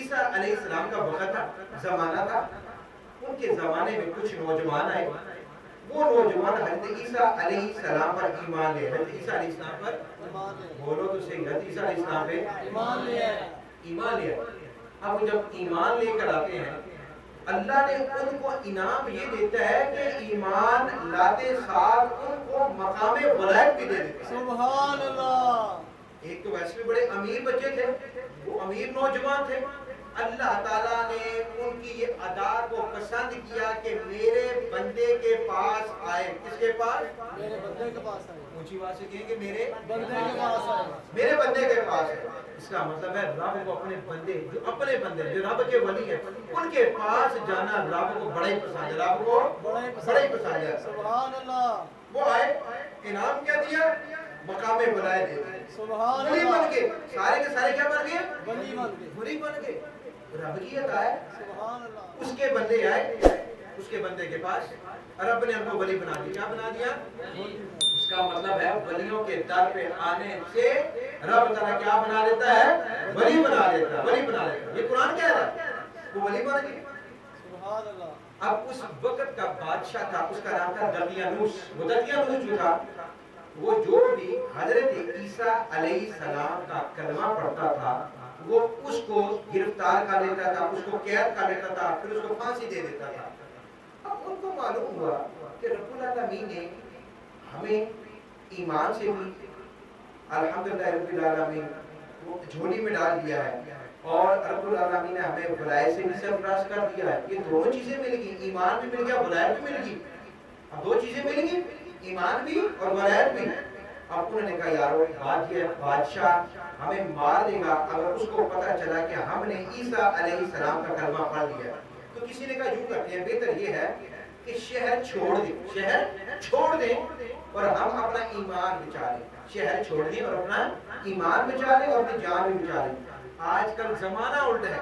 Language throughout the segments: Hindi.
ईसा अलैहिस्सलाम का वक्त था, जमाना था। उनके जमाने में कुछ नौजवान आए, वो नौजवान हज़रत ईसा अलैहिस्सलाम पर ईमान ले, हज़रत ईसा अलैहिस्सलाम पर बोलो तो सही, हज़रत ईसा अलैहिस्सलाम पे ईमान ले आए। अब जब ईमान लेकर आते हैं, अल्लाह ने उनको इनाम ये देता है कि ईमान लाते साथ उनको मकामे वलायत भी दे देता है। सुभान अल्लाह। एक तो वैसे भी बड़े अमीर बच्चे थे, वो अमीर नौजवान थे। अल्लाह ताला ने उनकी ये अदा को पसंद किया कि मेरे बंदे के पास आए। किसके पास? मेरे बंदे के पास आए। ऊंची आवाज से कहेंगे मेरे बंदे के पास आए। मेरे बंदे के पास है। इसका मतलब है रब को अपने बंदे, जो अपने बंदे जो रब के वली है, उनके पास जाना रब को बड़ा ही पसंद है। रब को बड़ा ही पसंद है। सुभान अल्लाह। वो आए, इनाम क्या दिया? मकामे बुलाए दे दिए। सुभान वली अल्लाह। बन गए, सारे के सारे क्या बन गए? वली बन गए। वली बन गए। रब की अता है। सुभान अल्लाह। उसके बंदे आए, उसके बंदे के पास रब ने उनको वली बना दिया। क्या बना दिया? इसका मतलब है वलियों के दर पे आने से रब ताला क्या बना देता है? वली बना देता है, वली बना देता है। ये कुरान कह रहा है, वो वली बन गए। सुभान अल्लाह। अब उस वक्त का बादशाह था, उसका नाम था दकियानूस। वो दकियानूस जो था, वो जो भी हजरत ईसा अलैहिस्सलाम का कलमा पढ़ता था, वो उसको गिरफ्तार कर लेता था, उसको कैद कर लेता था, फिर उसको फांसी दे देता था। अब उनको मालूम हुआ कि रब्बुल आलमीन ने हमें ईमान से भी अल्हम्दुलिल्लाह रब्बिल आलमीन वो झोली में डाल दिया है, और रब्बुल आलमीन ने हमें वलायत से भी सरफराज कर दिया है। ये दोनों चीजें मिल गई, ईमान भी मिल गया, वलायत भी मिल गई। अब दो चीजें मिल गई, ईमान भी और वलायत भी। अब उन्होंने कहा यारो, बात ये बादशाह हमें मार देगा अगर उसको पता चला कि हमने ईसा अलैहिस्सलाम का कलमा पढ़ लिया। तो किसी ने कहा यूं करते हैं, बेहतर ये है कि शहर छोड़ दें, शहर छोड़ दें और हम अपना ईमान बचा लें। शहर छोड़ दें और अपना ईमान बचा लें और अपनी जान भी बचा लें। आजकल जमाना उल्टा है।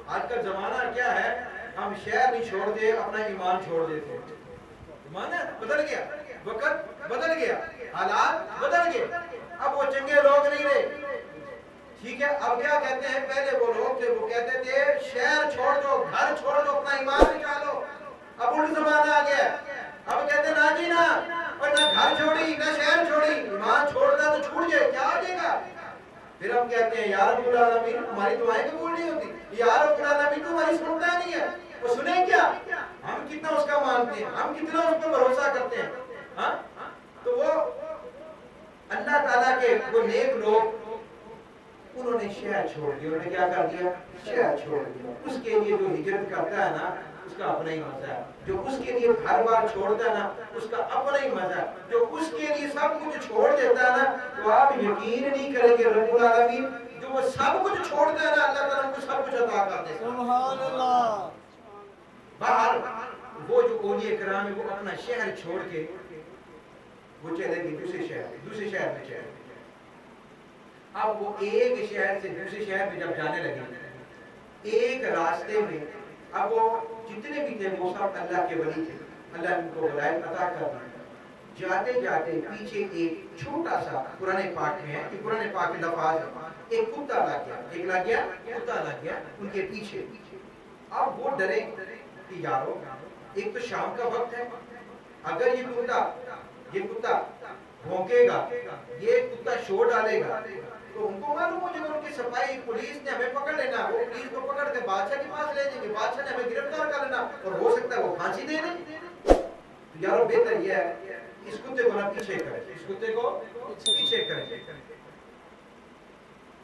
आजकल जमाना क्या है? हम शहर नहीं छोड़ते, अपना ईमान छोड़ देते हैं। जमाना बदल गया, वक्त बदल गया, हालात बदल गए। अब वो चंगे लोग नहीं रहे, ठीक है। अब क्या कहते हैं? पहले वो लोग थे, वो कहते थे शहर छोड़ दो, घर छोड़ दो, अपना ईमान बचा लो। अब उल्टा जमाना आ गया, अब कहते ना जी ना, और ना घर छोड़ी ना शहर छोड़ी, ईमान छोड़ना तो छूट जाए, क्या आ जाएगा? फिर हम कहते हैं यार रब्बुल आलमीन हमारी दुआएं कबूल नहीं होती, यार रब्बुल आलमीन तुम्हारी सुनता नहीं है। वो सुने क्या? हम कितना उसका मानते हैं, हम कितना उस पर भरोसा करते हैं। हाँ, तो वो अल्लाह ताला के वो नेक लोग, उन्होंने शहर छोड़ दिया। उन्होंने क्या कर दिया? शहर छोड़ दिया। उसके लिए जो हिजरत करता है ना, उसका अपना ही मजा है। जो उसके लिए घर बार छोड़ता है ना, उसका अपना ही मजा है। जो उसके लिए सब कुछ छोड़ देता है ना, तो आप यकीन नहीं करेंगे रब्बुल आलमीन जो वो सब कुछ छोड़ता है ना, अल्लाह ताला उनको सब कुछ अता कर देता है। सुभान अल्लाह। बाहर वो जो औलिया किराम है, वो अपना शहर छोड़ के वो चले गए दूसरे शहर में चले। अब वो एक शहर से दूसरे शहर में जब जाने लगे, एक रास्ते में अब वो जितने भी थे वो सब अल्लाह के वली थे। अल्लाह ने उनको वलायत अता कर दी। जाते जाते पीछे एक छोटा सा कुरान पाक में है कि कुरान पाक में लफ्ज़ है, एक कुत्ता लग गया, एक लग गया, कुत्ता लग गया उनके पीछे। अब वो डरे कि यारो, एक तो शाम का वक्त है, अगर ये कुत्ता भौंकेगा, ये कुत्ता शोर डालेगा, तो उनको मालूम हो जाएगा उनकी सफाई, पुलिस ने हमें पकड़ लेना, वो पुलिस को पकड़ के बादशाह के पास ले जाएंगे, बादशाह ने हमें गिरफ्तार कर लेना, और हो सकता है वो फांसी दे दे। तो यारो बेहतर यह है इस कुत्ते को ना पीछे करें, इस कुत्ते को पीछे करें।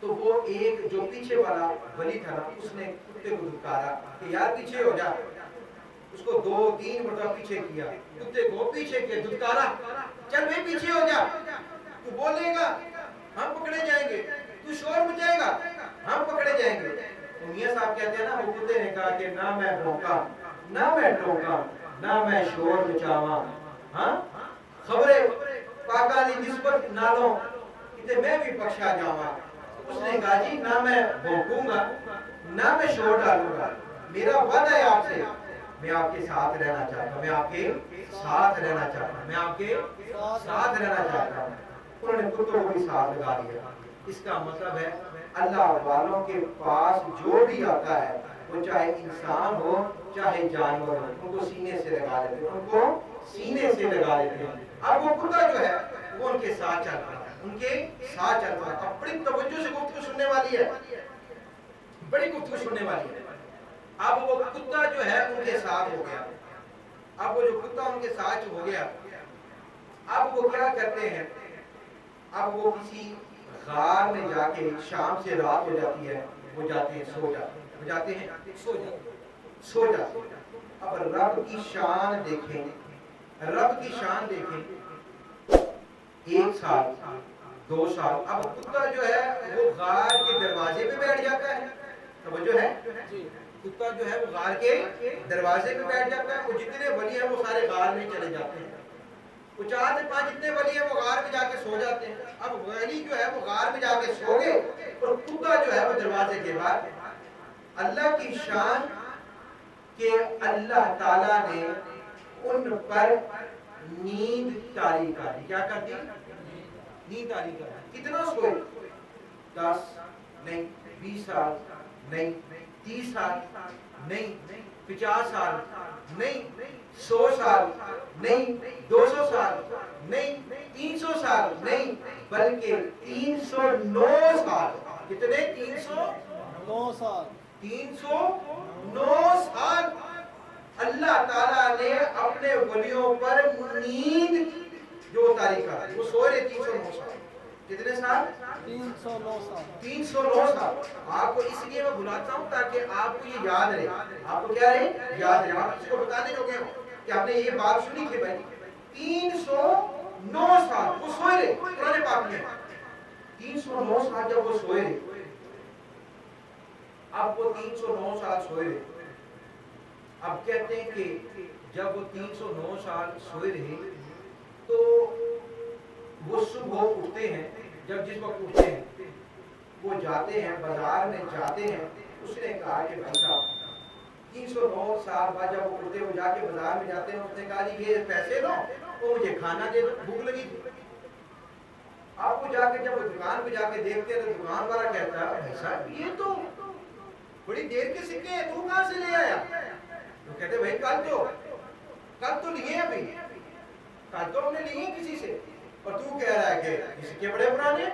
तो वो एक जो पीछे वाला वली था ना, उसने कुत्ते को धुतकारा कि यार पीछे हो जा। उसको 2-3 मरतबा पीछे किया, कुत्ते को पीछे किया, धुतकारा, चल भाई पीछे हो जा, तू बोलेगा हम पकड़े जाएंगे, तू शोर मचाएगा हम पकड़े जाएंगे। तो मियां साहब कहते हैं ना, वो कुत्ते ने कहा कि ना मैं भौंका, ना मैं टोका, ना मैं शोर मचावा, हाँ खबरें पाकाली निस्बत नालों कि मैं भी बख्शा जावा। उसने कहा जी ना मैं भौंकूंगा, ना मैं शोर डालूंगा, मेरा वादा है आपसे, मैं आपके साथ रहना चाहता हूँ, मैं आपके साथ रहना चाहता हूँ, मैं आपके साथ रहना चाहता हूँ। उन्होंने कुत्तों को भी साथ लगा दिया। इसका मतलब है अल्लाह वालों के पास जो भी आता है, वो चाहे इंसान हो चाहे जानवर हो, उनको सीने से लगा लेते हैं, उनको सीने से लगा लेते हैं। अब वो कुत्ता जो है वो उनके साथ चल रहा है, उनके साथ चल रहा है। अब बड़ी तवज्जो से गुफ्तगू सुनने वाली है, बड़ी गुफ्तगू सुनने वाली है। अब वो कुत्ता जो है उनके साथ हो गया। अब वो जो कुत्ता उनके साथ हो गया, अब वो क्या करते हैं, अब वो किसी गार में जाके, शाम से रात हो जाती है, वो जाते हैं सो जाते हैं, वो जाते हैं सो जाते हैं। अब रब की शान देखें, रब की शान देखें। 1 साल 2 साल, अब कुत्ता जो है वो गार के दरवाजे पे बैठ जाता है। तो वो जो है कुत्ता जो है वो गार के दरवाजे पे बैठ जाता है। वो जितने वली हैं वो सारे गार में चले जाते हैं। वो 4 से 5 जितने वली हैं वो गार में जाके सो जाते हैं। अब वली जो है वो गार में जाके सो गए और कुत्ता जो है वो दरवाजे के बाद। अल्लाह की शान कि अल्लाह ताला ने उन पर नींद तारी कर दी। क्या कर दी? नींद तारी कर दी। कितना सोए? 10 नहीं, 20 साल नहीं, 30 साल नहीं, 50 साल नहीं, 100 साल नहीं, 200 साल नहीं, 300 साल नहीं, बल्कि 309 साल। कितने? 9 साल। 309 साल अल्लाह ताला ने अपने वलियों पर नींद जो तारी कर दी। वो सो रहे 309 साल। कितने साल? 309 साल। 309 साल। आपको इसलिए मैं बुलाता हूँ ताकि आपको ये याद रहे। आपको क्या रहे? याद रहे। आप किसी को बताने जो गए हो कि आपने ये बात सुनी थी भाई। 309 साल वो सोए रहे कुरान पाक में। 309 साल जब वो सोए रहे, अब वो 309 साल सोए रहे। अब कहते हैं कि जब वो 309 साल सोए रहे तो वो सुबह उठते हैं। जब जिस वक्त उठते हैं वो जाते हैं बाजार में, जाते हैं। उसने कहा कि भाई साहब 309 साल बाद जब वो उठते, वो जाके बाजार में जाते हैं। उसने कहा जी ये पैसे लो तो मुझे खाना दे दो, भूख लगी थी। आपको जाके जब वो दुकान पे जाके देखते हैं तो दुकान वाला कहता है भाई साहब ये तो बड़ी देर के सिक्के हैं, तू कहां से ले आया? तो कहते भाई कल तो लिए अभी, कल तो हमने लिए किसी से, और तू कह रहा है कि ये सिक्के बड़े पुराने।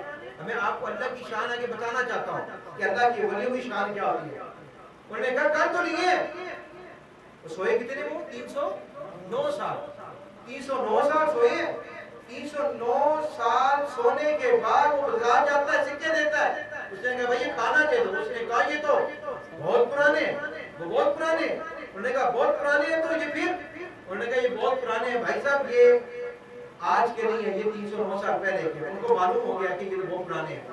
मैं आपको अल्लाह की शान आगे बताना चाहता हूँ कि अल्लाह की वलियों की शान क्या होती है। उन्होंने कहा कल तो लिए। तो सोए कितने? वो 309 साल। 309 साल सोए। 309 साल सोने के बाद वो बाजार जाता है, सिक्के देता है। उसने कहा भाई ये खाना दे दो। उसने कहा ये तो बहुत पुराने, वो बहुत पुराने। उन्होंने कहा बहुत पुराने हैं तो ये फिर? उन्होंने कहा ये बहुत पुराने हैं भाई साहब, ये आज के नहीं है, ये 309 साल पहले के। उनको मालूम हो गया कि ये तो बहुत पुराने हैं।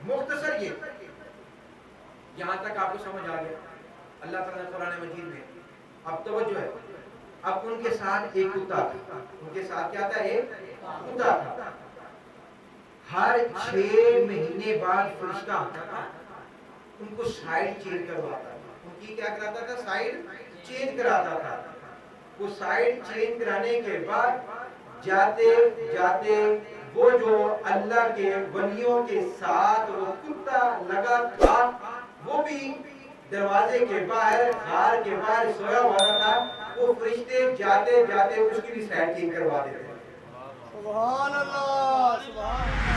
मुख्तसर ये यहाँ तक आपको समझ आ गया अल्लाह ताला ने कुरान मजीद में। अब तवज्जो है, अब उनके साथ एक कुत्ता था। उनके साथ क्या था? एक कुत्ता था। हर 6 महीने बाद फरिश्ता आता था, उनको साइड चेंज करवाता था। उनकी क्या कराता था? साइड चेंज कराता था। वो साइड चेंज कराने के बाद जाते जाते वो जो अल्लाह के वलियों के साथ वो कुत्ता लगा था, वो भी दरवाजे के बाहर, घर के बाहर सोया हुआ था। वो फरिश्ते जाते जाते उसकी भी साइड चेंज करवा देते। सुभान अल्लाह, सुभान अल्लाह।